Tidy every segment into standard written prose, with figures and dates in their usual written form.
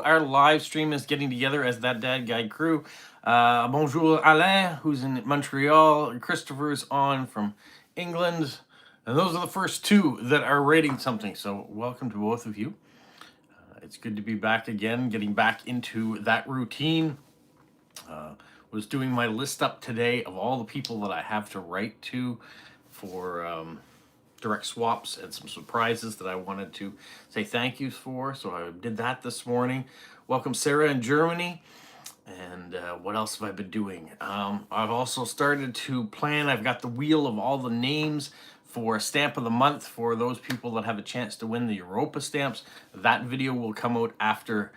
our live stream is getting together as that dad guide crew. Bonjour Alain, who's in Montreal. Christopher's on from England. And those are the first two that are rating something. So welcome to both of you. It's good to be back again, getting back into that routine. Was doing my list up today of all the people that I have to write to for direct swaps and some surprises that I wanted to say thank yous for. So I did that this morning. Welcome Sarah in Germany. And what else have I been doing? I've also started to plan. I've got the wheel of all the names for Stamp of the Month for those people that have a chance to win the Europa stamps. That video will come out after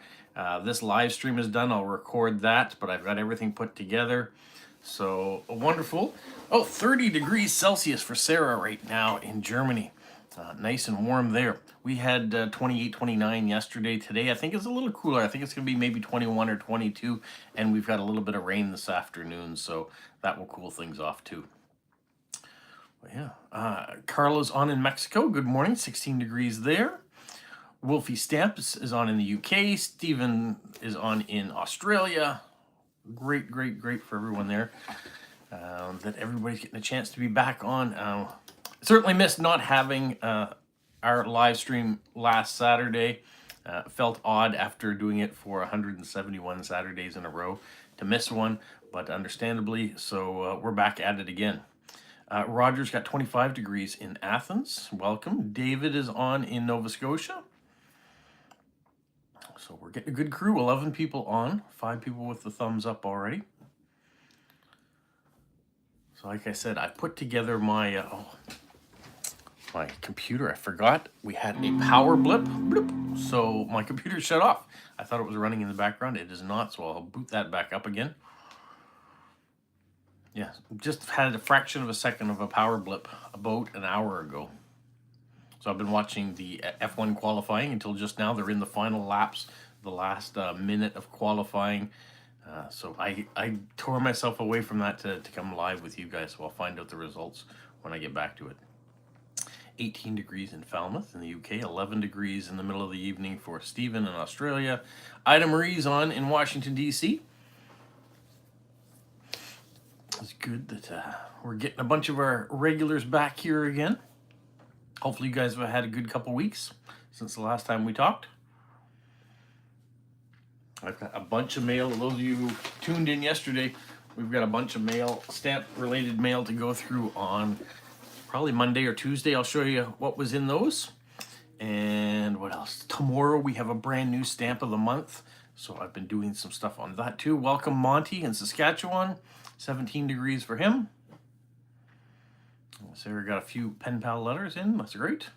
this live stream is done. I'll record that, but I've got everything put together. So wonderful. Oh, 30 degrees Celsius for Sarah right now in Germany. Nice and warm there. We had 28, 29 yesterday. Today, I think it's a little cooler. I think it's going to be maybe 21 or 22, and we've got a little bit of rain this afternoon, so that will cool things off too. But yeah, Carla's on in Mexico. Good morning, 16 degrees there. Wolfie Stamps is on in the UK. Stephen is on in Australia. Great for everyone there. That everybody's getting a chance to be back on. Certainly missed not having our live stream last Saturday. Felt odd after doing it for 171 Saturdays in a row to miss one, but understandably, so we're back at it again. Roger's got 25 degrees in Athens. Welcome. David is on in Nova Scotia. So we're getting a good crew, 11 people on, 5 people with the thumbs up already. So like I said, I put together my my computer. I forgot we had a power blip, so my computer shut off. I thought it was running in the background. It is not, so I'll boot that back up again. Yeah, just had a fraction of a second of a power blip about an hour ago. So I've been watching the F1 qualifying until just now. They're in the final laps, the last minute of qualifying. So I tore myself away from that to come live with you guys. So I'll find out the results when I get back to it. 18 degrees in Falmouth in the UK, 11 degrees in the middle of the evening for Stephen in Australia. Ida Marie's on in Washington, D.C. It's good that we're getting a bunch of our regulars back here again. Hopefully you guys have had a good couple weeks since the last time we talked. I've got a bunch of mail. Those of you who tuned in yesterday, we've got a bunch of mail, stamp-related mail to go through on probably Monday or Tuesday. I'll show you what was in those. And what else? Tomorrow we have a brand new Stamp of the Month. So I've been doing some stuff on that too. Welcome Monty in Saskatchewan. 17 degrees for him. Sarah got a few pen pal letters in. That's great.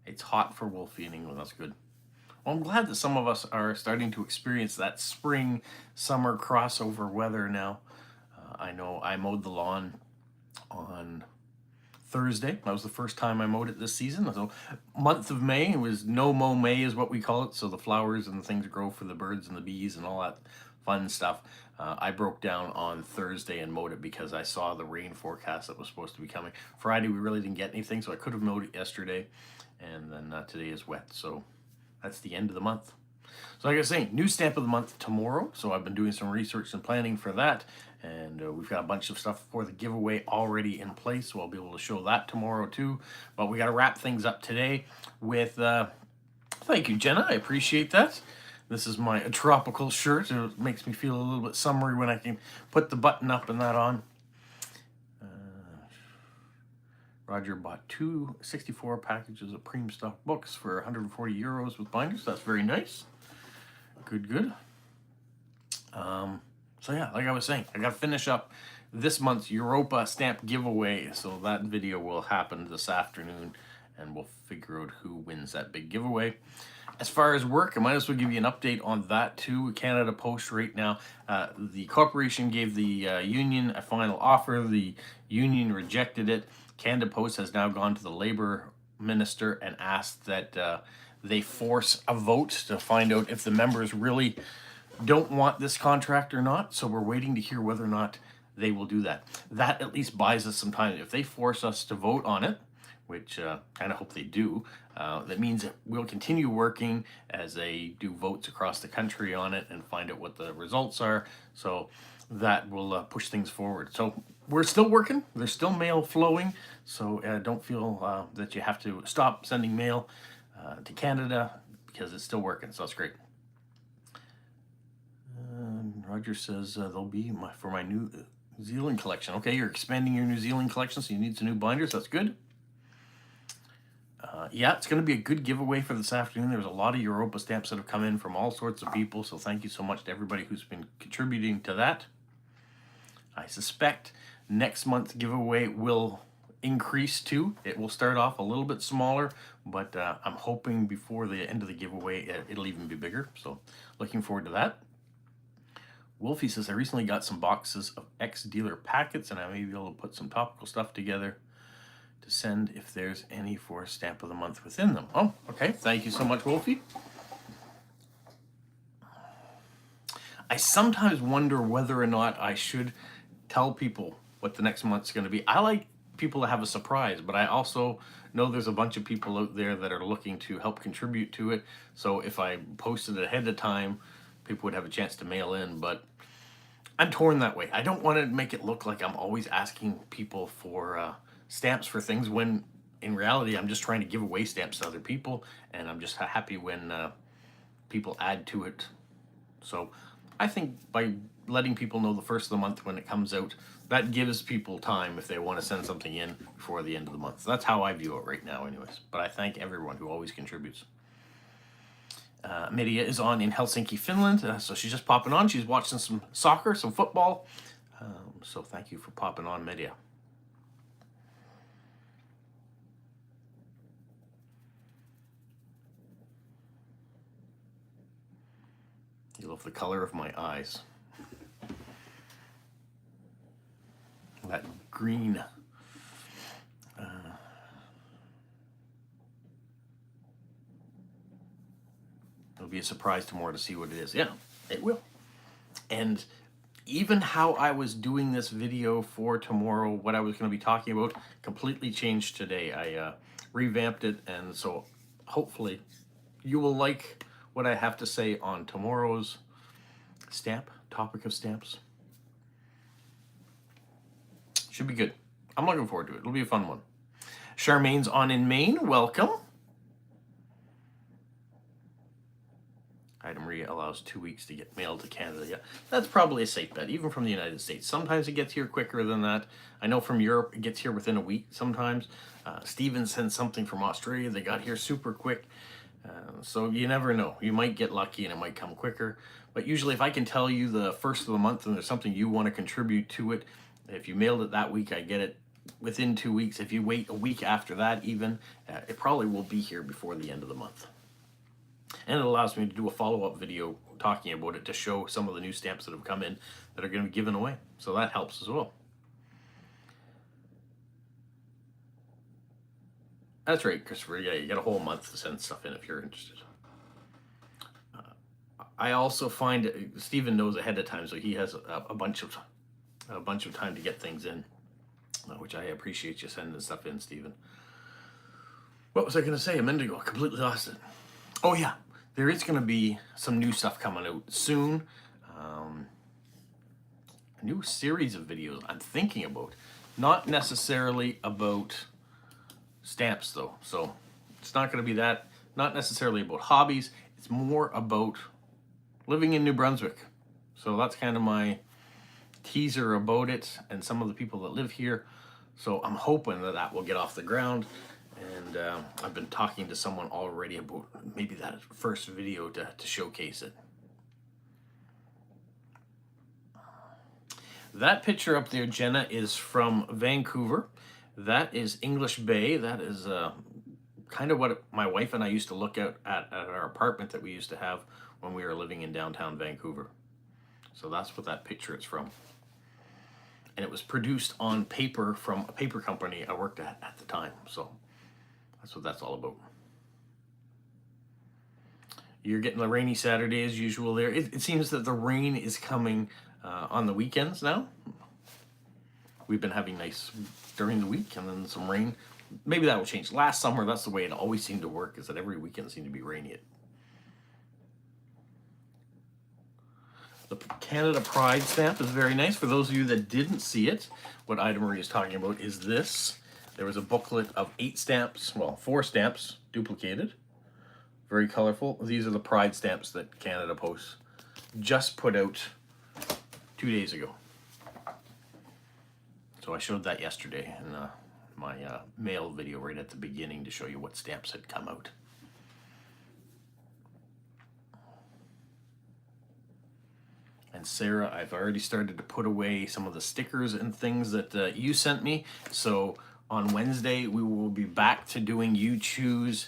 It's hot for Wolfie in England. That's good. Well, I'm glad that some of us are starting to experience that spring, summer crossover weather now. I know I mowed the lawn on Thursday. That was the first time I mowed it this season. So month of May, it was no-mow May is what we call it. So the flowers and the things grow for the birds and the bees and all that fun stuff. I broke down on Thursday and mowed it because I saw the rain forecast that was supposed to be coming. Friday, we really didn't get anything, so I could have mowed it yesterday. And then today is wet, so that's the end of the month. So like I was saying, new Stamp of the Month tomorrow. So I've been doing some research and planning for that. And we've got a bunch of stuff for the giveaway already in place, so I'll be able to show that tomorrow too. But we got to wrap things up today with, thank you, Jenna. I appreciate that. This is my tropical shirt. It makes me feel a little bit summery when I can put the button up and that on. Roger bought 264 packages of Preem stock books for 140 euros with binders. That's very nice. Good. So yeah, like I was saying, I got to finish up this month's Europa stamp giveaway. So that video will happen this afternoon, and we'll figure out who wins that big giveaway. As far as work, I might as well give you an update on that too. Canada Post right now, the corporation gave the union a final offer. The union rejected it. Canada Post has now gone to the Labour Minister and asked that they force a vote to find out if the members really don't want this contract or not. So we're waiting to hear whether or not they will do that. That at least buys us some time. If they force us to vote on it, which I kind of hope they do, That means that we'll continue working as they do votes across the country on it and find out what the results are. So that will push things forward. So we're still working. There's still mail flowing. So don't feel that you have to stop sending mail to Canada, because it's still working. So that's great. Roger says they'll be for my New Zealand collection. Okay, you're expanding your New Zealand collection, so you need some new binders. That's good. Yeah, it's going to be a good giveaway for this afternoon. There's a lot of Europa stamps that have come in from all sorts of people, so thank you so much to everybody who's been contributing to that. I suspect next month's giveaway will increase too. It will start off a little bit smaller, but I'm hoping before the end of the giveaway it'll even be bigger, so looking forward to that. Wolfie says, I recently got some boxes of ex-dealer packets, and I may be able to put some topical stuff together to send if there's any for stamp of the month within them. Oh, okay. Thank you so much, Wolfie. I sometimes wonder whether or not I should tell people what the next month's going to be. I like people to have a surprise, but I also know there's a bunch of people out there that are looking to help contribute to it. So if I posted it ahead of time, people would have a chance to mail in, but I'm torn that way. I don't want to make it look like I'm always asking people for stamps for things, when in reality I'm just trying to give away stamps to other people, and I'm just happy when people add to it. So I think by letting people know the first of the month when it comes out, that gives people time if they want to send something in before the end of the month. So that's how I view it right now anyways, but I thank everyone who always contributes. Media is on in Helsinki, Finland, so she's just popping on. She's watching some soccer, some football, so thank you for popping on, Media. You love the color of my eyes. That green. It'll be a surprise tomorrow to see what it is. Yeah, it will. And even how I was doing this video for tomorrow, what I was going to be talking about, completely changed today. I revamped it, and so hopefully you will like what I have to say on tomorrow's topic of stamps. Should be good. I'm looking forward to it. It'll be a fun one. Charmaine's on in Maine. Welcome. Item Maria allows 2 weeks to get mailed to Canada. Yeah, that's probably a safe bet, even from the United States. Sometimes it gets here quicker than that. I know from Europe it gets here within a week sometimes. Steven sent something from Australia. They got here super quick. So you never know. You might get lucky and it might come quicker. But usually if I can tell you the first of the month and there's something you want to contribute to it, if you mailed it that week, I get it within 2 weeks. If you wait a week after that even, it probably will be here before the end of the month. And it allows me to do a follow-up video talking about it to show some of the new stamps that have come in that are going to be given away. So that helps as well. That's right, Christopher. Yeah, you got a whole month to send stuff in if you're interested. I also find Stephen knows ahead of time, so he has a bunch of time to get things in, which I appreciate you sending stuff in, Stephen. What was I going to say a minute ago? I completely lost it. Oh yeah, there is going to be some new stuff coming out soon. A new series of videos I'm thinking about. Not necessarily about stamps though. So it's not going to be that. Not necessarily about hobbies. It's more about living in New Brunswick. So that's kind of my teaser about it and some of the people that live here. So I'm hoping that that will get off the ground. And I've been talking to someone already about maybe that first video to showcase it. That picture up there, Jenna, is from Vancouver. That is English Bay. That is kind of what my wife and I used to look at our apartment that we used to have when we were living in downtown Vancouver. So that's what that picture is from. And it was produced on paper from a paper company I worked at the time. So that's what that's all about. You're getting the rainy Saturday as usual there. It seems that the rain is coming on the weekends now. We've been having nice during the week and then some rain maybe that will change. Last summer, that's the way it always seemed to work, is that every weekend seemed to be rainy. The Canada Pride stamp is very nice. For those of you that didn't see it, what Ida Marie is talking about is this. There was a booklet of 8 stamps, well, 4 stamps duplicated. Very colorful. These are the Pride stamps that Canada Post just put out 2 days ago. So I showed that yesterday in my mail video right at the beginning to show you what stamps had come out. And Sarah, I've already started to put away some of the stickers and things that you sent me. So on Wednesday, we will be back to doing You Choose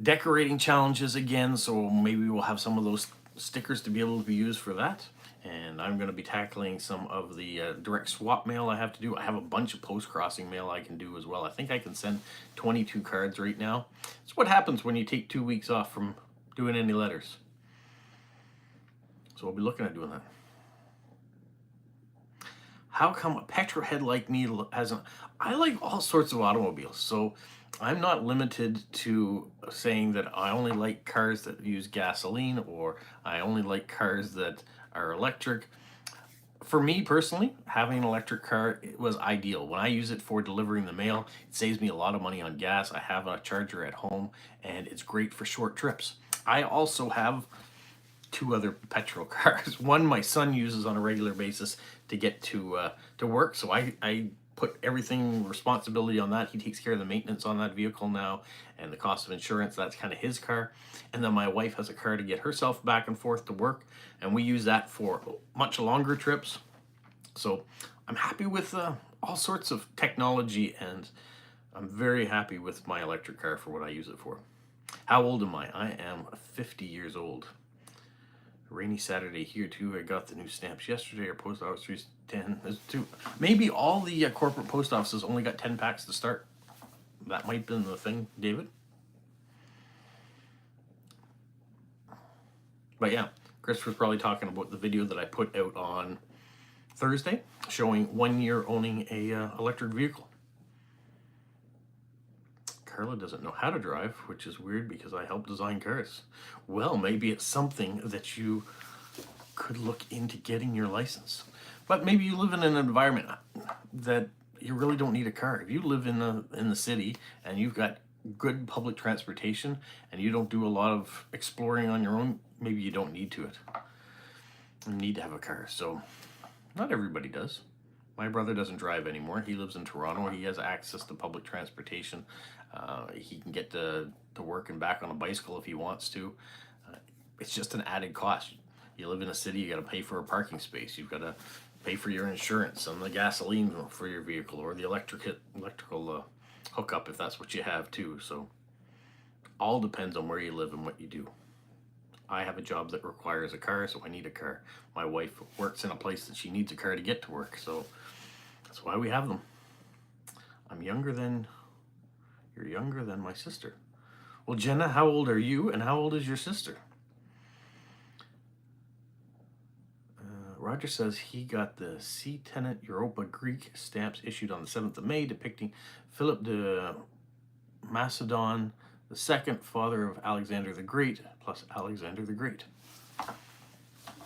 decorating challenges again. So maybe we'll have some of those stickers to be able to be used for that. And I'm going to be tackling some of the direct swap mail I have to do. I have a bunch of post-crossing mail I can do as well. I think I can send 22 cards right now. It's what happens when you take 2 weeks off from doing any letters. So we'll be looking at doing that. How come a petrolhead like me hasn't... I like all sorts of automobiles, so I'm not limited to saying that I only like cars that use gasoline, or I only like cars that are electric. For me personally, having an electric car was ideal. When I use it for delivering the mail, it saves me a lot of money on gas. I have a charger at home, and it's great for short trips. I also have 2 other petrol cars. One my son uses on a regular basis to get to work, so I put everything responsibility on that. He takes care of the maintenance on that vehicle now and the cost of insurance. That's kind of his car. And then my wife has a car to get herself back and forth to work, and we use that for much longer trips. So I'm happy with all sorts of technology, and I'm very happy with my electric car for what I use it for. How old am I? I am 50 years old. Rainy Saturday here too. I got the new stamps yesterday. Our post office 10. There's 2. Maybe all the corporate post offices only got 10 packs to start. That might have been the thing, David. But yeah, Christopher's probably talking about the video that I put out on Thursday showing 1 year owning a electric vehicle. Carla doesn't know how to drive, which is weird because I help design cars. Well, maybe it's something that you could look into getting your license. But maybe you live in an environment that you really don't need a car. If you live in the city and you've got good public transportation and you don't do a lot of exploring on your own, maybe you don't need to it. You need to have a car. So not everybody does. My brother doesn't drive anymore. He lives in Toronto. He has access to public transportation. He can get to work and back on a bicycle if he wants to. It's just an added cost. You live in a city, you got to pay for a parking space. You've got to pay for your insurance and the gasoline for your vehicle, or the electrical hookup if that's what you have too. So all depends on where you live and what you do. I have a job that requires a car, so I need a car. My wife works in a place that she needs a car to get to work, so that's why we have them. You're younger than my sister. Well, Jenna, how old are you, and how old is your sister? Roger says he got the Sea Tenant Europa Greek stamps issued on the 7th of May depicting Philip de Macedon, the second father of Alexander the Great, plus Alexander the Great.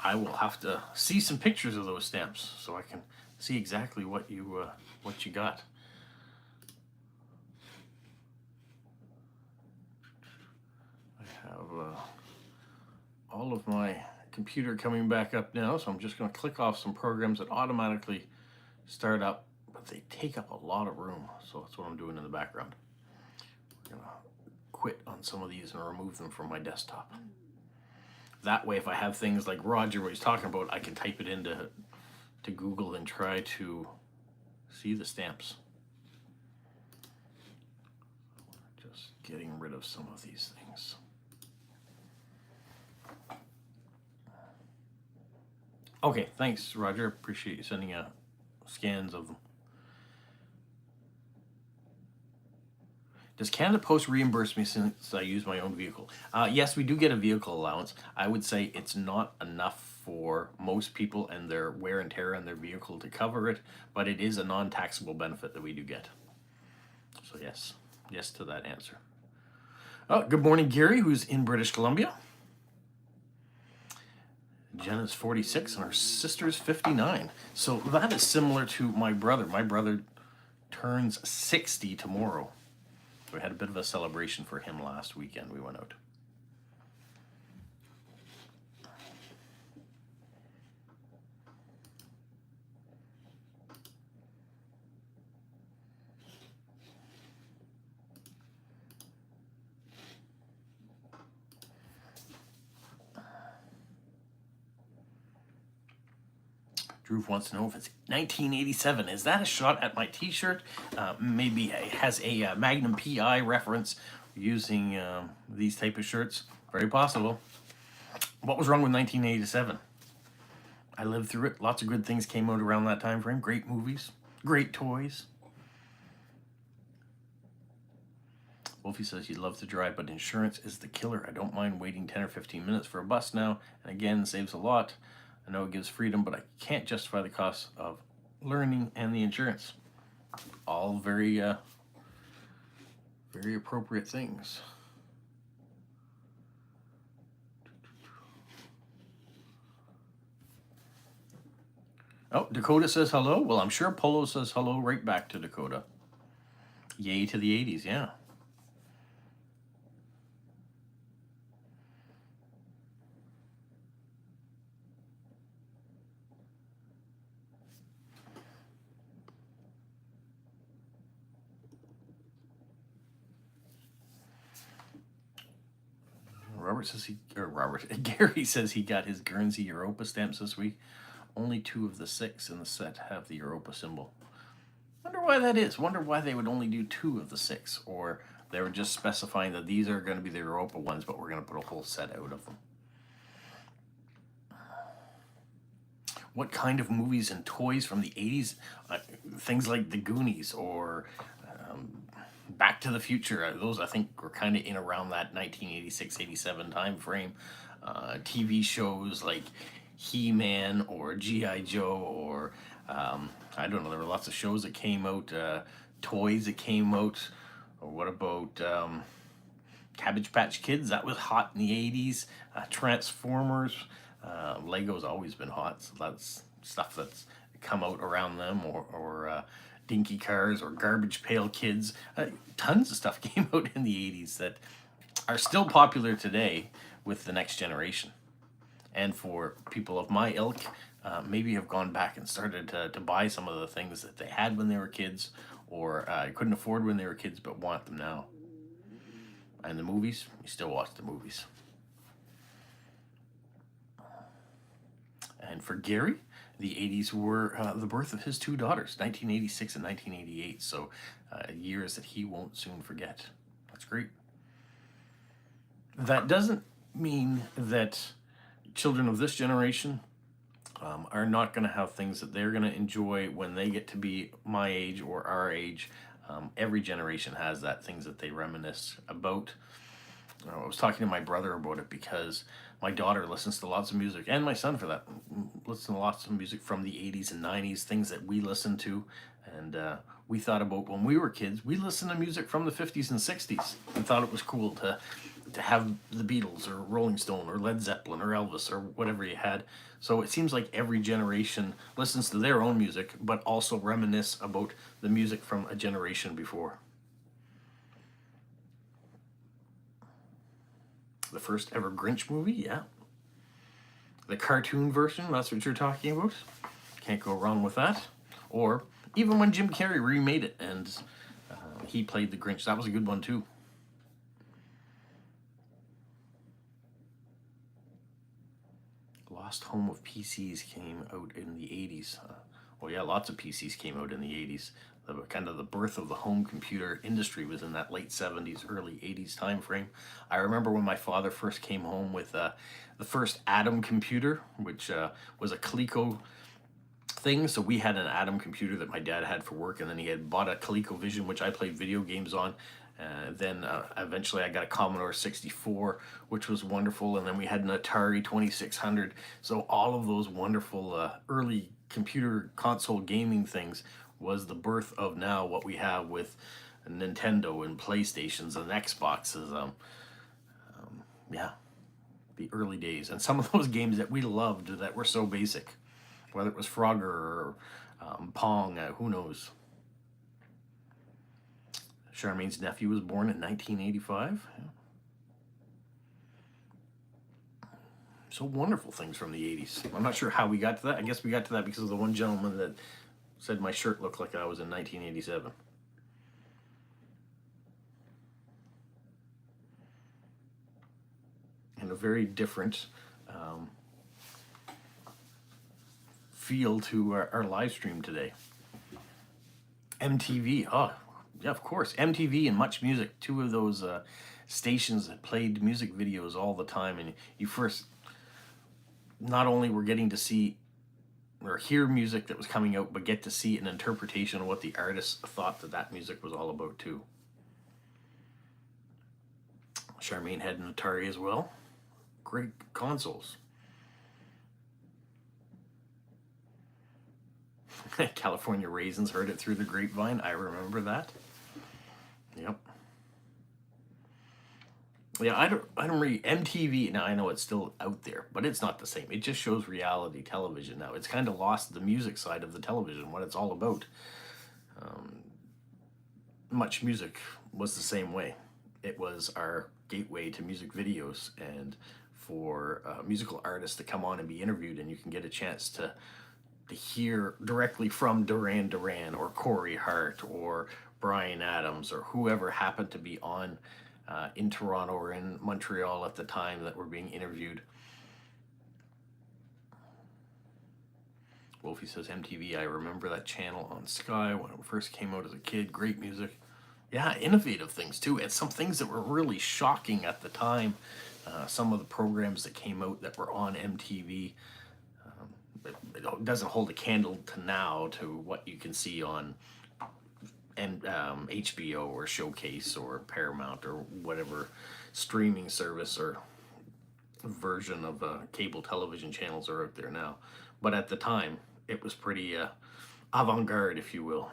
I will have to see some pictures of those stamps so I can see exactly what you got. I have all of my computer coming back up now, so I'm just going to click off some programs that automatically start up, but they take up a lot of room, so that's what I'm doing in the background. We're going to quit on some of these and remove them from my desktop. That way, if I have things like Roger, what he's talking about, I can type it into Google and try to see the stamps. Just getting rid of some of these things. Okay, thanks, Roger. Appreciate you sending scans of them. Does Canada Post reimburse me since I use my own vehicle? Yes, we do get a vehicle allowance. I would say it's not enough for most people and their wear and tear on their vehicle to cover it, but it is a non-taxable benefit that we do get. So yes to that answer. Oh, good morning, Gary, who's in British Columbia. Jenna's 46 and her sister's 59. So that is similar to my brother. My brother turns 60 tomorrow. We had a bit of a celebration for him last weekend. We went out. Drew wants to know if it's 1987. Is that a shot at my T-shirt? Maybe it has a Magnum PI reference using these type of shirts. Very possible. What was wrong with 1987? I lived through it. Lots of good things came out around that time frame. Great movies, great toys. Wolfie says he'd love to drive, but insurance is the killer. I don't mind waiting 10 or 15 minutes for a bus now, and again, saves a lot. I know it gives freedom, but I can't justify the cost of learning and the insurance. All very, very appropriate things. Oh, Dakota says hello. Well, I'm sure Polo says hello right back to Dakota. Yay to the 80s, yeah. Gary says he got his Guernsey Europa stamps this week. Only 2 of the 6 in the set have the Europa symbol. Wonder why that is. Wonder why they would only do 2 of the 6, or they were just specifying that these are going to be the Europa ones, but we're going to put a whole set out of them. What kind of movies and toys from the 80s? Things like The Goonies or Back to the Future. Those, I think, were kind of in around that 1986-87 time frame. TV shows like He-Man or G.I. Joe or I don't know, there were lots of shows that came out, toys that came out. Or what about Cabbage Patch Kids? That was hot in the 80s. Transformers. Lego's always been hot, so that's stuff that's come out around them, or Dinky Cars or Garbage Pail Kids. Tons of stuff came out in the 80s that are still popular today with the next generation. And for people of my ilk, maybe have gone back and started to buy some of the things that they had when they were kids, or couldn't afford when they were kids but want them now. And the movies, you still watch the movies. And for Gary, the 80s were the birth of his 2 daughters, 1986 and 1988. So years that he won't soon forget. That's great. That doesn't mean that children of this generation are not going to have things that they're going to enjoy when they get to be my age or our age. Every generation has that, things that they reminisce about. I was talking to my brother about it because my daughter listens to lots of music, and my son for that, listens to lots of music from the 80s and 90s, things that we listened to. And we thought about when we were kids, we listened to music from the 50s and 60s and thought it was cool to have the Beatles or Rolling Stone or Led Zeppelin or Elvis or whatever you had. So it seems like every generation listens to their own music, but also reminisce about the music from a generation before. The first ever Grinch movie, yeah. The cartoon version, that's what you're talking about. Can't go wrong with that. Or even when Jim Carrey remade it and he played the Grinch, that was a good one too. Lost Home of PCs came out in the 80s. Well, yeah, lots of PCs came out in the 80s. Kind of the birth of the home computer industry was in that late 70s, early 80s time frame. I remember when my father first came home with the first Atom computer, which was a Coleco thing. So we had an Atom computer that my dad had for work, and then he had bought a ColecoVision, which I played video games on. Then eventually I got a Commodore 64, which was wonderful, and then we had an Atari 2600. So all of those wonderful early computer console gaming things was the birth of now what we have with and Nintendo and PlayStations and Xboxes. Yeah, the early days, and some of those games that we loved that were so basic, whether it was Frogger or Pong, who knows. Charmaine's nephew was born in 1985. Yeah. So wonderful things from the 80s. I'm not sure how we got to that. I guess we got to that because of the one gentleman that said my shirt looked like I was in 1987. And a very different feel to our live stream today. MTV, oh, yeah, of course. MTV and Much Music, two of those stations that played music videos all the time. And you first, not only were getting to see or hear music that was coming out, but get to see an interpretation of what the artist thought that music was all about, too. Charmaine had an Atari as well. Great consoles. California Raisins, heard it through the grapevine. I remember that. Yep. Yeah, I don't read MTV. Now I know it's still out there, but it's not the same. It just shows reality television now. It's kind of lost the music side of the television, what it's all about. Much Music was the same way. It was our gateway to music videos and for musical artists to come on and be interviewed, and you can get a chance to hear directly from Duran Duran or Corey Hart or Bryan Adams or whoever happened to be on in Toronto or in Montreal at the time that were being interviewed. Wolfie says MTV, I remember that channel on Sky when it first came out as a kid. Great music. Yeah, innovative things too. And some things that were really shocking at the time. Some of the programs that came out that were on MTV. It doesn't hold a candle to now to what you can see on HBO or Showcase or Paramount or whatever streaming service or version of cable television channels are out there now. But at the time, it was pretty avant-garde, if you will.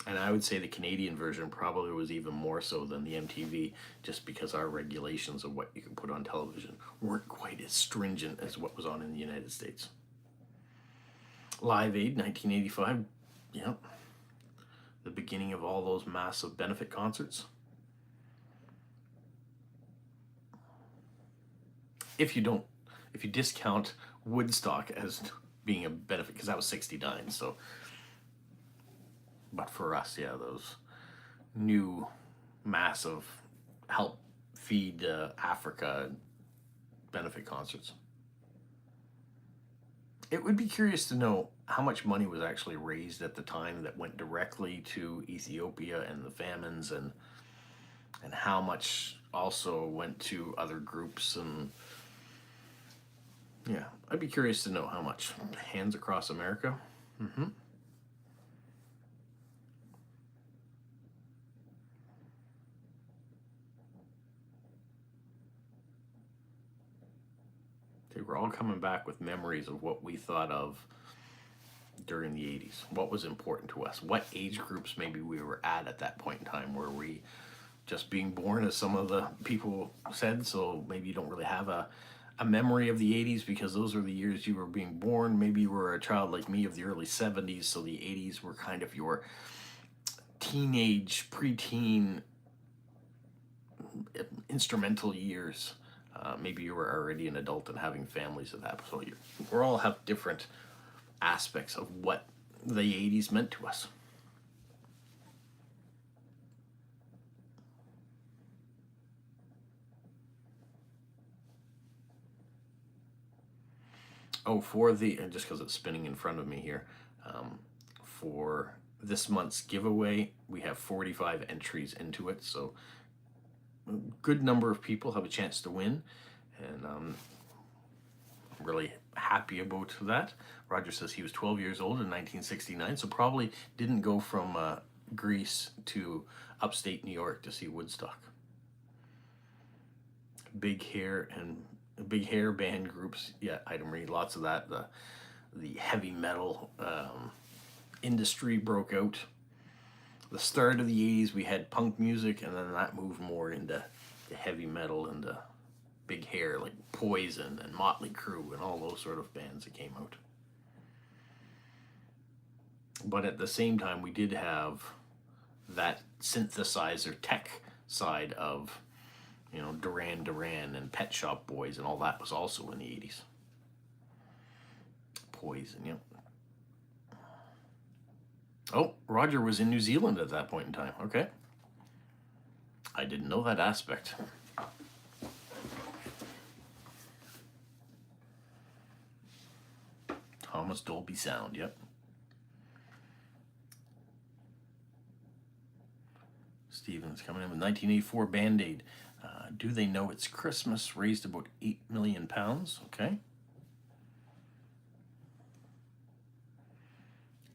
And I would say the Canadian version probably was even more so than the MTV, just because our regulations of what you can put on television weren't quite as stringent as what was on in the United States. Live Aid, 1985, yep. The beginning of all those massive benefit concerts. If you discount Woodstock as being a benefit, because that was 69, so. But for us, yeah, those new massive help feed Africa benefit concerts. It would be curious to know how much money was actually raised at the time that went directly to Ethiopia and the famines, and how much also went to other groups. And yeah, I'd be curious to know how much. Hands Across America. Mm-hmm. We're all coming back with memories of what we thought of during the 80s. What was important to us? What age groups maybe we were at that point in time? Were we just being born, as some of the people said, so maybe you don't really have a memory of the 80s because those are the years you were being born. Maybe you were a child like me of the early 70s, so the 80s were kind of your teenage, preteen, instrumental years. Maybe you were already an adult and having families at that point. So we all have different aspects of what the 80s meant to us. Oh, for the, and just because it's spinning in front of me here, for this month's giveaway, we have 45 entries into it, so a good number of people have a chance to win, and I'm really happy about that. Roger says he was 12 years old in 1969, so probably didn't go from Greece to upstate New York to see Woodstock. Big hair band groups, yeah, I'd read lots of that. The heavy metal industry broke out. The start of the 80s, we had punk music, and then that moved more into the heavy metal and the big hair, like Poison and Motley Crue and all those sort of bands that came out. But at the same time, we did have that synthesizer tech side of, you know, Duran Duran and Pet Shop Boys, and all that was also in the 80s. Poison, yep. Oh, Roger was in New Zealand at that point in time. Okay. I didn't know that aspect. Thomas Dolby Sound, yep. Stevens coming in with 1984 Band-Aid. Do They Know It's Christmas? Raised about £8 million. Okay.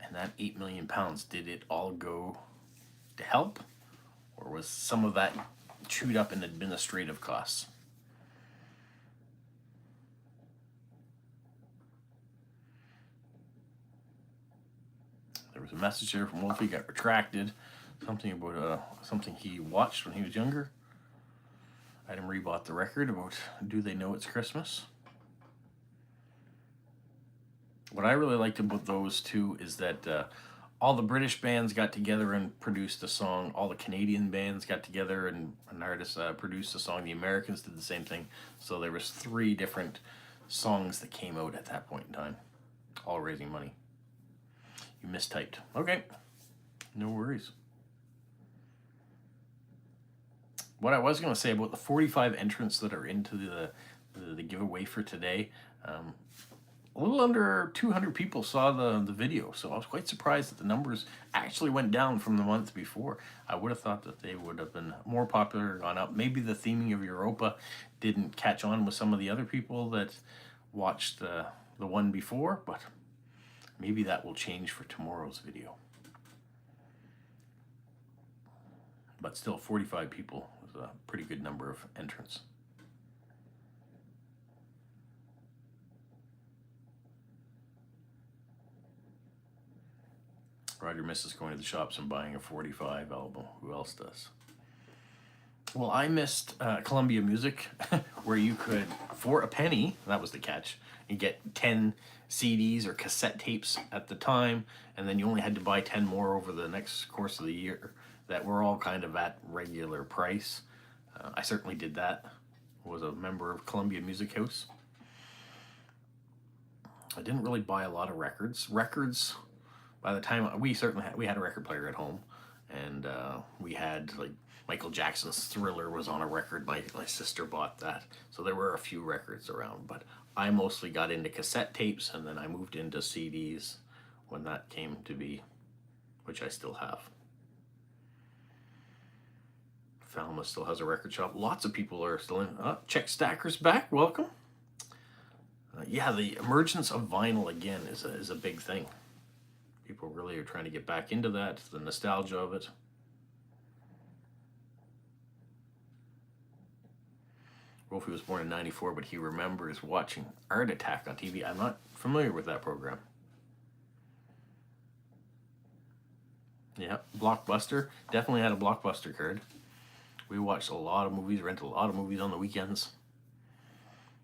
And that £8 million, did it all go to help? Or was some of that chewed up in administrative costs? There was a message there from Wolfie, got retracted. Something about something he watched when he was younger. Adam rebought the record about Do They Know It's Christmas? What I really liked about those two is that all the British bands got together and produced a song. All the Canadian bands got together and an artist produced a song. The Americans did the same thing. So there was 3 different songs that came out at that point in time, all raising money. You mistyped. Okay, no worries. What I was going to say about the 45 entrants that are into the giveaway for today, a little under 200 people saw the video, so I was quite surprised that the numbers actually went down from the month before. I would have thought that they would have been more popular, gone up. Maybe the theming of Europa didn't catch on with some of the other people that watched the one before, but maybe that will change for tomorrow's video. But still, 45 people was a pretty good number of entrants. Roger misses going to the shops and buying a 45 album. Who else does? Well, I missed Columbia Music, where you could, for a penny, that was the catch, you get 10 CDs or cassette tapes at the time, and then you only had to buy 10 more over the next course of the year that were all kind of at regular price. I certainly did that. Was a member of Columbia Music House. I didn't really buy a lot of records. By the time we had a record player at home, and we had like Michael Jackson's Thriller was on a record. My sister bought that, so there were a few records around. But I mostly got into cassette tapes, and then I moved into CDs when that came to be, which I still have. Falmouth still has a record shop. Lots of people are still in. Check Stacker's back. Welcome. Yeah, the emergence of vinyl again is a big thing. People really are trying to get back into that, the nostalgia of it. Wolfie was born in 94, but he remembers watching Art Attack on TV. I'm not familiar with that program. Yeah, Blockbuster. Definitely had a Blockbuster card. We watched a lot of movies, rented a lot of movies on the weekends.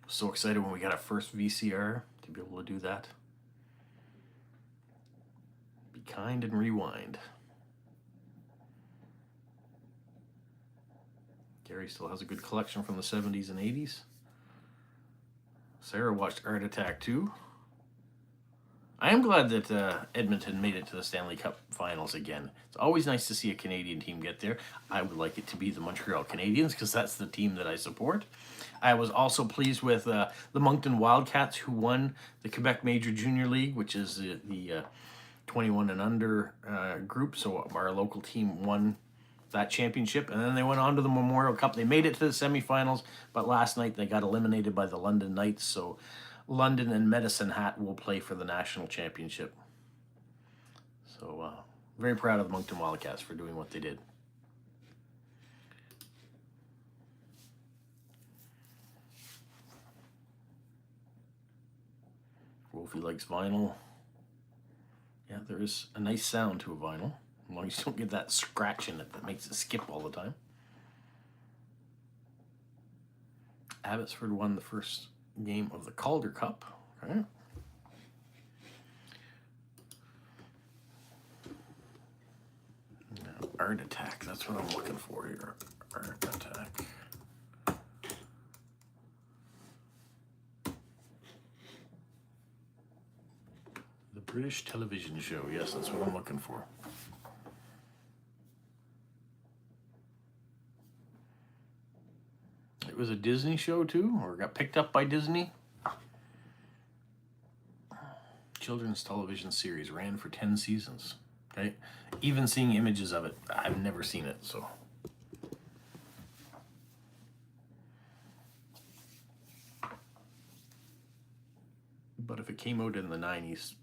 So excited when we got our first VCR to be able to do that. Be kind and rewind. Gary still has a good collection from the 70s and 80s. Sarah watched Art Attack too. I am glad that Edmonton made it to the Stanley Cup Finals again. It's always nice to see a Canadian team get there. I would like it to be the Montreal Canadiens because that's the team that I support. I was also pleased with the Moncton Wildcats, who won the Quebec Major Junior League, which is the 21 and under group. So our local team won that championship, and then they went on to the Memorial Cup. They made it to the semifinals, but last night they got eliminated by the London Knights. So London and Medicine Hat will play for the national championship. So very proud of the Moncton Wildcats for doing what they did. Wolfie likes vinyl. Yeah, there is a nice sound to a vinyl, as long as you don't get that scratch in it that makes it skip all the time. Abbotsford won the first game of the Calder Cup. Okay. Now, Art Attack, that's what I'm looking for here. Art Attack. The British television show, yes, that's what I'm looking for. It was a Disney show too, or got picked up by Disney. Children's television series ran for 10 seasons. Okay, even seeing images of it, I've never seen it, so. But if it came out in the 90s,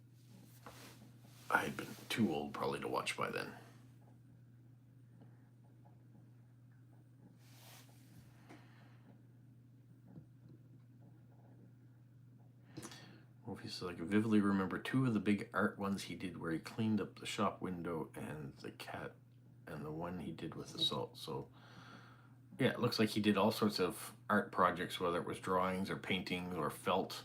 I had been too old probably to watch by then. He says, I can vividly remember two of the big art ones he did where he cleaned up the shop window and the cat, and the one he did with the salt. So yeah, it looks like he did all sorts of art projects, whether it was drawings or paintings or felt.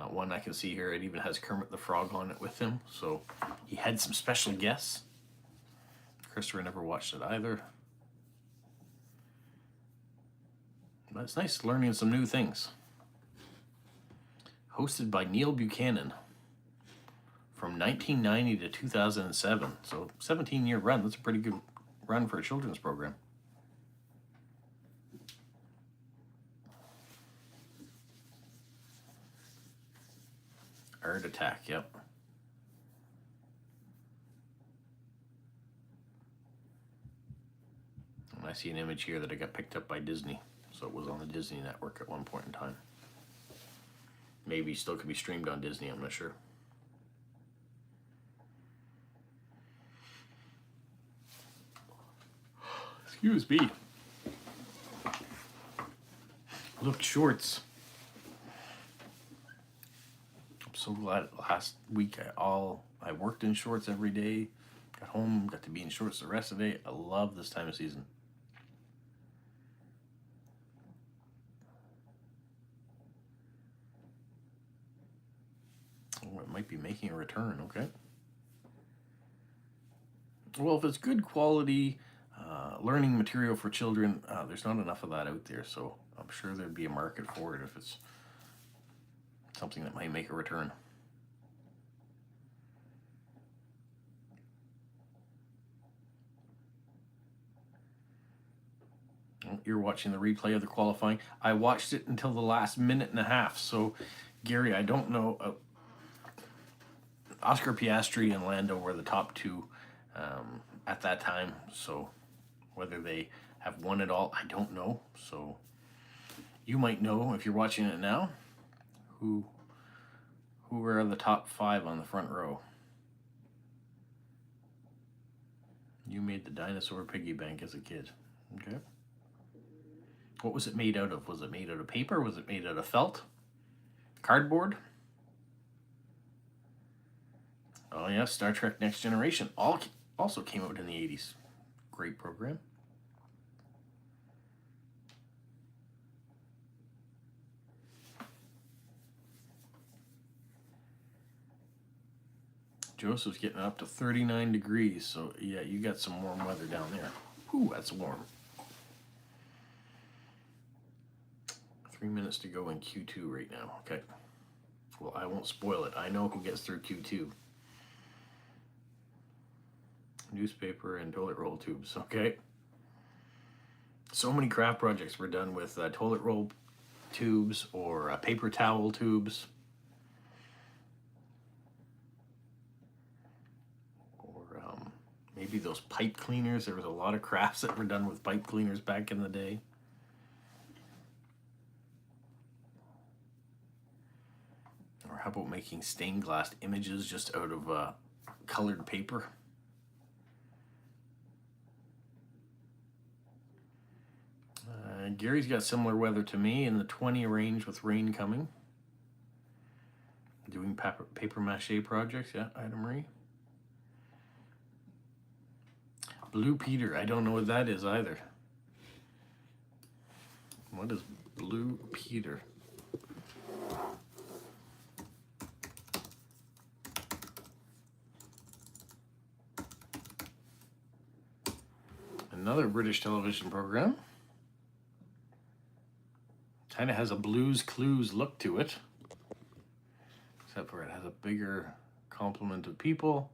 One I can see here, it even has Kermit the Frog on it with him. So he had some special guests. Christopher never watched it either. But it's nice learning some new things. Hosted by Neil Buchanan from 1990 to 2007. So 17-year run. That's a pretty good run for a children's program. Art Attack, yep. And I see an image here that I got picked up by Disney. So it was on the Disney network at one point in time. Maybe still could be streamed on Disney, I'm not sure. Excuse me. Look, shorts. I'm so glad last week I worked in shorts every day. Got home, got to be in shorts the rest of the day. I love this time of season. Oh, it might be making a return, okay. Well, if it's good quality learning material for children, there's not enough of that out there, so I'm sure there'd be a market for it if it's something that might make a return. You're watching the replay of the qualifying. I watched it until the last minute and a half, so Gary, I don't know. Oscar Piastri and Lando were the top two at that time, so whether they have won it all, I don't know. So you might know if you're watching it now who are the top 5 on the front row. You made the dinosaur piggy bank as a kid. Okay. What was it made out of? Was it made out of paper? Was it made out of felt? Cardboard? Oh yeah, Star Trek Next Generation also came out in the 80s. Great program. Joseph's getting up to 39 degrees, so yeah, you got some warm weather down there. Whew, that's warm. 3 minutes to go in Q2 right now, okay. Well, I won't spoil it. I know who gets through Q2. Newspaper and toilet roll tubes, okay. So many craft projects were done with toilet roll tubes or paper towel tubes. Maybe those pipe cleaners. There was a lot of crafts that were done with pipe cleaners back in the day. Or how about making stained glass images just out of colored paper? Gary's got similar weather to me in the 20 range with rain coming. Doing paper mache projects, yeah, Ida Marie. Blue Peter. I don't know what that is either. What is Blue Peter? Another British television program. Kind of has a Blues Clues look to it. Except for it has a bigger complement of people.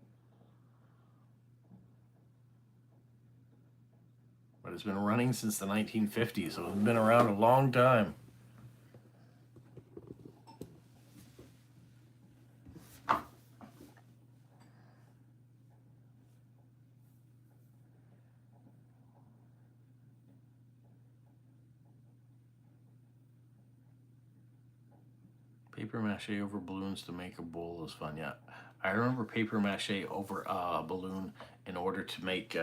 But it's been running since the 1950s, so it's been around a long time. Paper mache over balloons to make a bowl is fun. Yeah, I remember paper mache over a balloon in order to make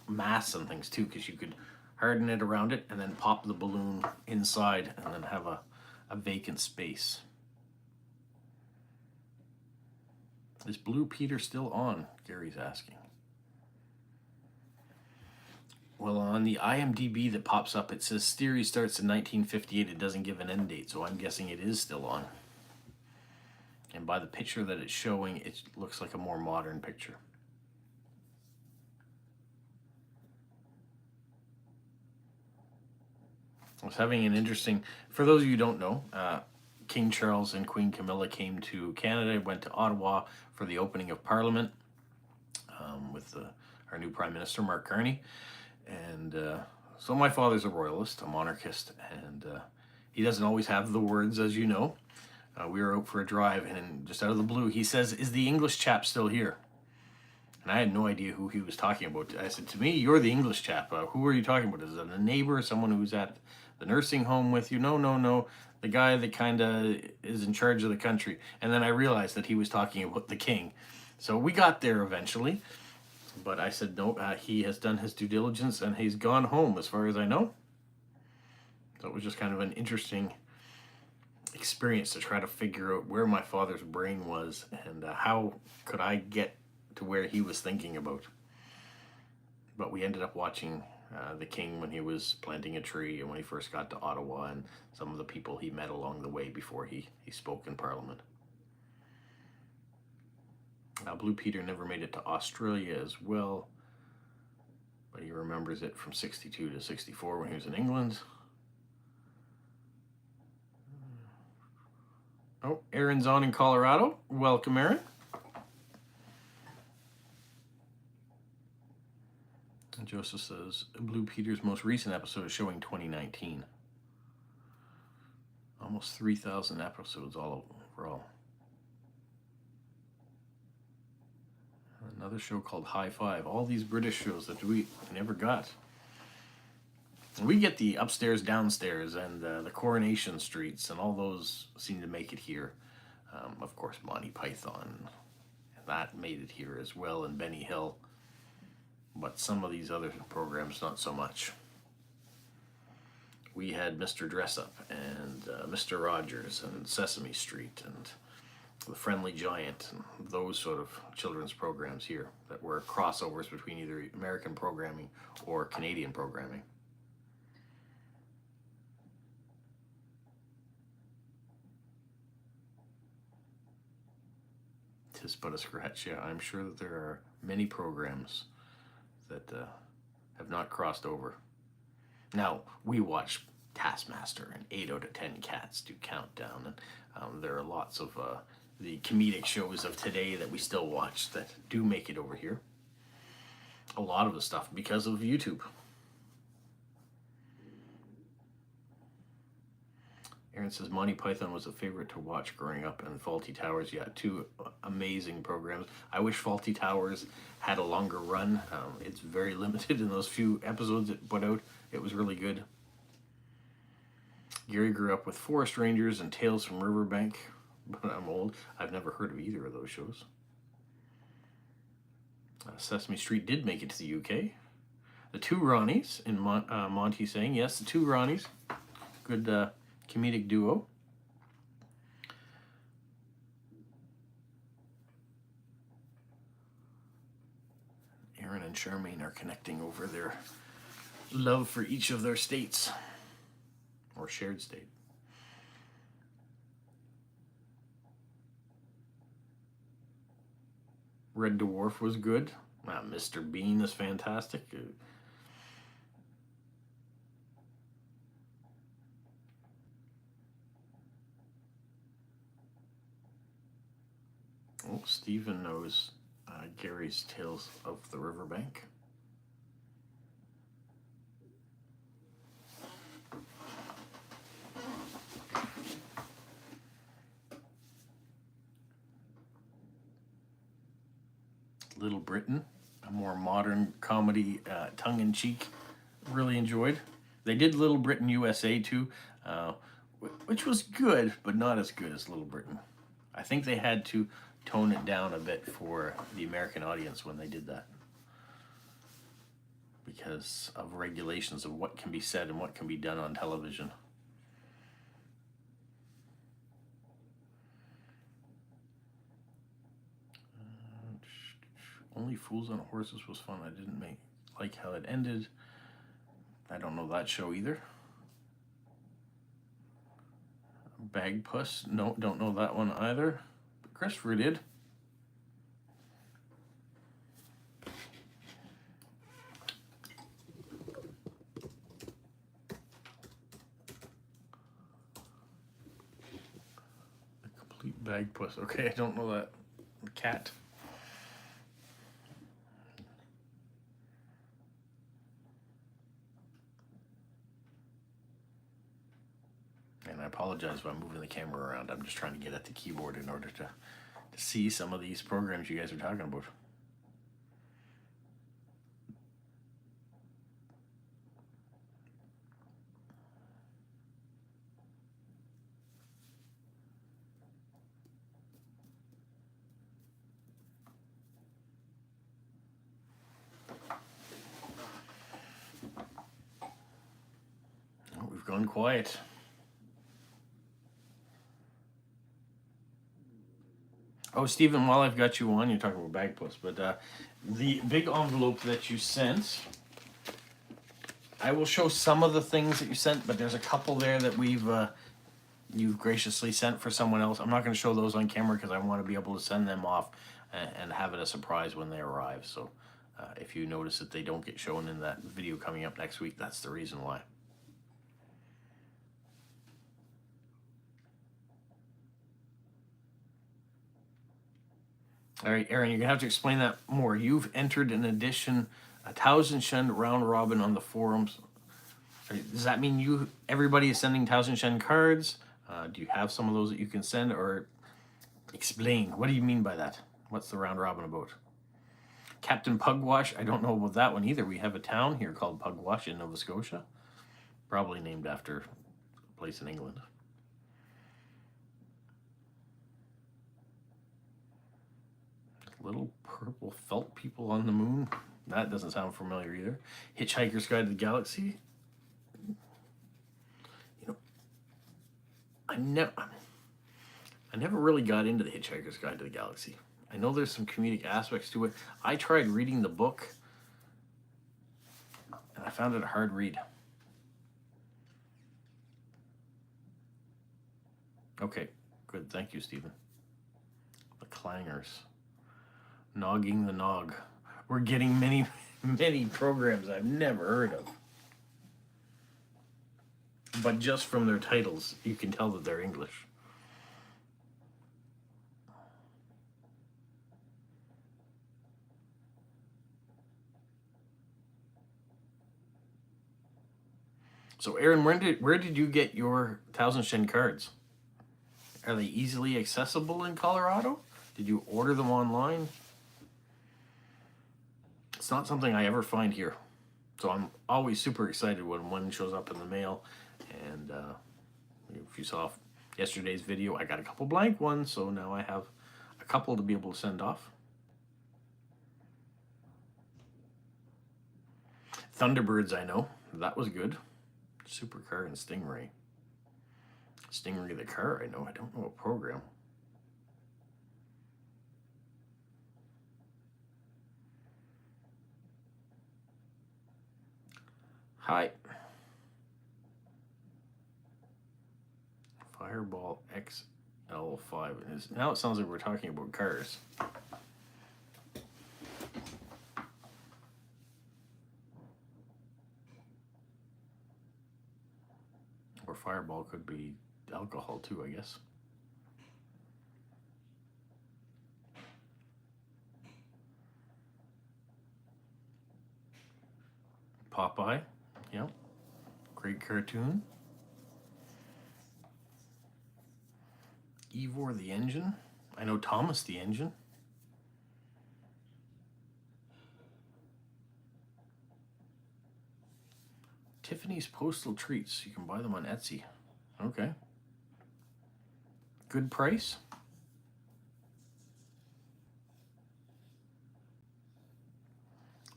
mass and things too, because you could harden it around it and then pop the balloon inside and then have a vacant space. Is Blue Peter still on? Gary's asking. Well, on the IMDb that pops up, it says series starts in 1958. It doesn't give an end date, so I'm guessing it is still on. And by the picture that it's showing, it looks like a more modern picture. I was having an interesting, for those of you who don't know, King Charles and Queen Camilla came to Canada, went to Ottawa for the opening of Parliament with our new Prime Minister, Mark Carney. And so my father's a royalist, a monarchist, and he doesn't always have the words, as you know. We were out for a drive, and just out of the blue, he says, "Is the English chap still here?" And I had no idea who he was talking about. I said, "To me, you're the English chap. Who are you talking about? Is it a neighbor, someone who's at the nursing home with you?" No. The guy that kind of is in charge of the country. And then I realized that he was talking about the king. So we got there eventually. But I said, no, he has done his due diligence, and he's gone home, as far as I know. So it was just kind of an interesting experience to try to figure out where my father's brain was and how could I get to where he was thinking about. But we ended up watching the king when he was planting a tree and when he first got to Ottawa, and some of the people he met along the way before he spoke in Parliament. Blue Peter never made it to Australia as well, but he remembers it from 62 to 64 when he was in England. Oh, Aaron's on in Colorado. Welcome, Aaron. And Joseph says, Blue Peter's most recent episode is showing 2019. Almost 3,000 episodes all overall. Another show called High Five. All these British shows that we never got. We get the upstairs, downstairs, and the Coronation Streets, and all those seem to make it here. Of course, Monty Python, that made it here as well, and Benny Hill. But some of these other programs, not so much. We had Mr. Dressup, and Mr. Rogers, and Sesame Street, and The Friendly Giant, and those sort of children's programs here that were crossovers between either American programming or Canadian programming. Tis but a scratch. Yeah, I'm sure that there are many programs that have not crossed over. Now, we watch Taskmaster and 8 out of 10 Cats do Countdown, and there are lots of the comedic shows of today that we still watch that do make it over here. A lot of the stuff because of YouTube. Aaron says Monty Python was a favorite to watch growing up, and Faulty Towers, yeah, two amazing programs. I wish Faulty Towers had a longer run. It's very limited in those few episodes it put out. It was really good. Gary grew up with Forest Rangers and Tales from Riverbank, but I'm old. I've never heard of either of those shows. Sesame Street did make it to the UK. The Two Ronnies, in Monty saying, yes, the Two Ronnies. Good comedic duo. Aaron and Charmaine are connecting over their love for each of their states, or shared state. Red Dwarf was good. Mr. Bean is fantastic. Oh, Stephen knows Gary's Tales of the Riverbank. Little Britain, a more modern comedy, tongue-in-cheek, really enjoyed. They did Little Britain USA too, which was good, but not as good as Little Britain. I think they had to tone it down a bit for the American audience when they did that, because of regulations of what can be said and what can be done on television. Only Fools on Horses was fun. I didn't like how it ended. I don't know that show either. Bagpuss, no, don't know that one either. But Christopher did. The Complete Bagpuss. Okay, I don't know that. The cat. And I apologize if I'm moving the camera around. I'm just trying to get at the keyboard in order to see some of these programs you guys are talking about. Oh, we've gone quiet. Oh, Stephen, while I've got you on, you're talking about Bagpuss, but the big envelope that you sent, I will show some of the things that you sent, but there's a couple there that you've graciously sent for someone else. I'm not going to show those on camera because I want to be able to send them off and have it a surprise when they arrive. So if you notice that they don't get shown in that video coming up next week, that's the reason why. All right, Aaron, you're going to have to explain that more. You've entered an edition, a 1,000 Shen round robin on the forums. Does that mean everybody is sending 1,000 Shen cards? Do you have some of those that you can send? Or explain, what do you mean by that? What's the round robin about? Captain Pugwash, I don't know about that one either. We have a town here called Pugwash in Nova Scotia. Probably named after a place in England. Little purple felt people on the moon. That doesn't sound familiar either. Hitchhiker's Guide to the Galaxy. You know, I never really got into the Hitchhiker's Guide to the Galaxy. I know there's some comedic aspects to it. I tried reading the book, and I found it a hard read. Okay, good. Thank you, Stephen. The Clangers. Nogging the Nog. We're getting many, many programs I've never heard of. But just from their titles, you can tell that they're English. So, Aaron, where did you get your 1,000 Shen cards? Are they easily accessible in Colorado? Did you order them online? It's not something I ever find here. So I'm always super excited when one shows up in the mail. And if you saw yesterday's video, I got a couple blank ones, so now I have a couple to be able to send off. Thunderbirds, I know. That was good. Supercar and Stingray. Stingray the car, I know. I don't know a program. Hi. Fireball XL5. Now it sounds like we're talking about cars. Or Fireball could be alcohol too, I guess. Popeye, yep. Great cartoon. Ivor the Engine. I know Thomas the Engine. Tiffany's Postal Treats. You can buy them on Etsy. Okay. Good price.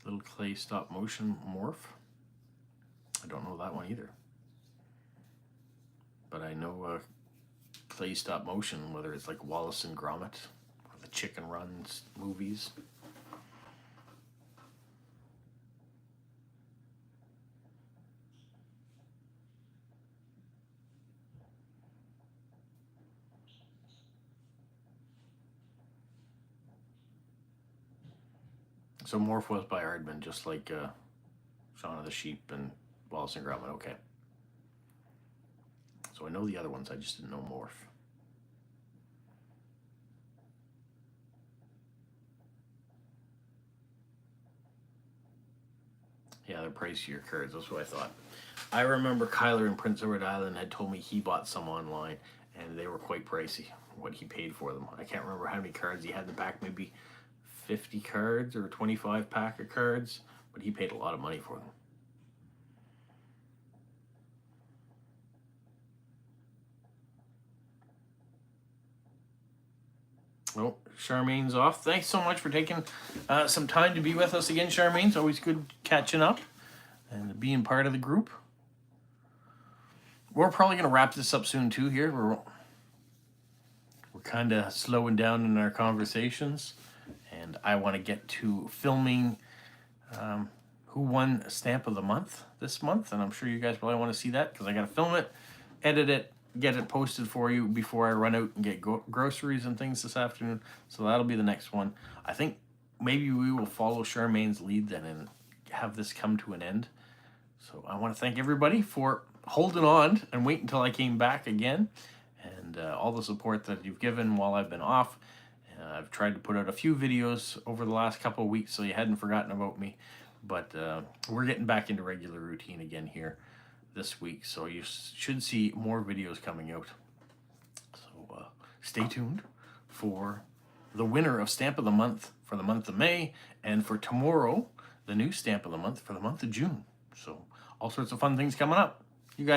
Little clay stop motion morph. I don't know that one either. But I know clay stop motion, whether it's like Wallace and Gromit or the Chicken Runs movies. So Morph was by Aardman, just like Shaun of the Sheep and Wallace and Gromit. Okay. So I know the other ones, I just didn't know Morph. Yeah, they're pricier cards. That's what I thought. I remember Kyler in Prince Edward Island had told me he bought some online, and they were quite pricey, what he paid for them. I can't remember how many cards he had in the back, maybe 50 cards or 25 pack of cards, but he paid a lot of money for them. Oh, Charmaine's off. Thanks so much for taking some time to be with us again, Charmaine. It's always good catching up and being part of the group. We're probably going to wrap this up soon, too, here. We're kind of slowing down in our conversations, and I want to get to filming who won Stamp of the Month this month, and I'm sure you guys probably want to see that because I got to film it, edit it, get it posted for you before I run out and get groceries and things this afternoon. So that'll be the next one. I think maybe we will follow Charmaine's lead then and have this come to an end. So I want to thank everybody for holding on and wait until I came back again, and all the support that you've given while I've been off. I've tried to put out a few videos over the last couple of weeks so you hadn't forgotten about me, but we're getting back into regular routine again here this week, so you should see more videos coming out. So stay tuned for the winner of Stamp of the Month for the month of May, and for tomorrow, the new Stamp of the Month for the month of June. So all sorts of fun things coming up. You guys